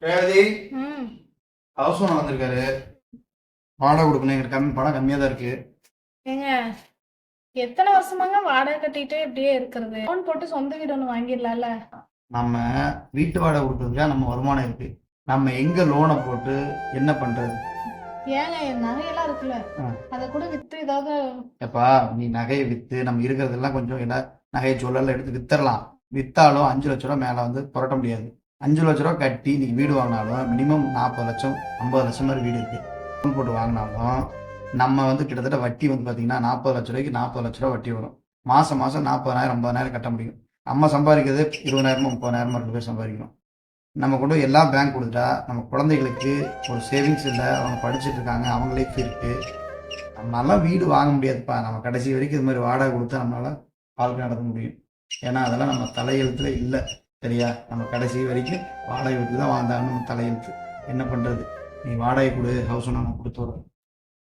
ரேவதி ம். House owner வந்திருக்காரு. வாடகை கொடுக்கணும். எங்களுக்கு பணம் கம்மியாக தான் இருக்கு. ஏங்க எத்தனை வருஷமாங்க வாடகை கட்டிட்டே இப்படியே இருக்கிறது? லோன் போட்டு சொந்த வீடு ஒன்று வாங்கிடலாம்ல. நம்ம வீட்டு வாடகை கொடுக்கறதுக்காக நம்ம வருமானம் இருக்கு. நம்ம எங்க லோனை போட்டு என்ன பண்றது? ஏங்க என் நகையெல்லாம் இருக்குல்ல, அதை கூட வித்து ஏதாவது. எப்பா நீ நகையை வித்து நம்ம இருக்கிறதெல்லாம் கொஞ்சம் என்ன நகையை சொல்லல எடுத்து வித்தரலாம். வித்தாலும் 5 லட்ச ரூபா மேல வந்து புரட்ட முடியாது. 5 லட்ச ரூபா கட்டி நீ வீடு வாங்கினாலும் மினிமம் 40 லட்சம் 50 லட்சம் மாதிரி வீடு இருக்கு. லோன் போட்டு வாங்கினாலும் நம்ம வந்து கிட்டத்தட்ட வட்டி வந்து பார்த்தீங்கன்னா 40 லட்ச ரூபாய்க்கு 40 லட்ச ரூபா வட்டி வரும். மாதம் 40,000 50,000 கட்ட முடியும். நம்ம சம்பாதிக்கிறது 20,000 30,000 2 பேர் சம்பாதிக்கணும். நம்ம கொண்டு போய் எல்லாம் பேங்க் கொடுத்துட்டா நம்ம குழந்தைகளுக்கு ஒரு சேவிங்ஸ் இல்லை, அவங்க படிச்சுட்டு இருக்காங்க, அவங்க லைஃப் இருக்கு. நம்மளால வீடு வாங்க முடியாதுப்பா. நம்ம கடைசி வரைக்கும் இது மாதிரி வாடகை கொடுத்தா நம்மளால வாழ்க்கை நடத்த முடியும். ஏன்னா அதெல்லாம் நம்ம தலையெழுத்துல இல்லை. சரியா? நம்ம கடைசி வரைக்கும் வாடகை வீட்டில் தான் வாழ்ந்தாலும் நம்ம தலையெழுத்து. என்ன பண்ணுறது? நீ வாடகை கொடு, ஹவுஸ் ஓனர் கொடுத்து வரும்.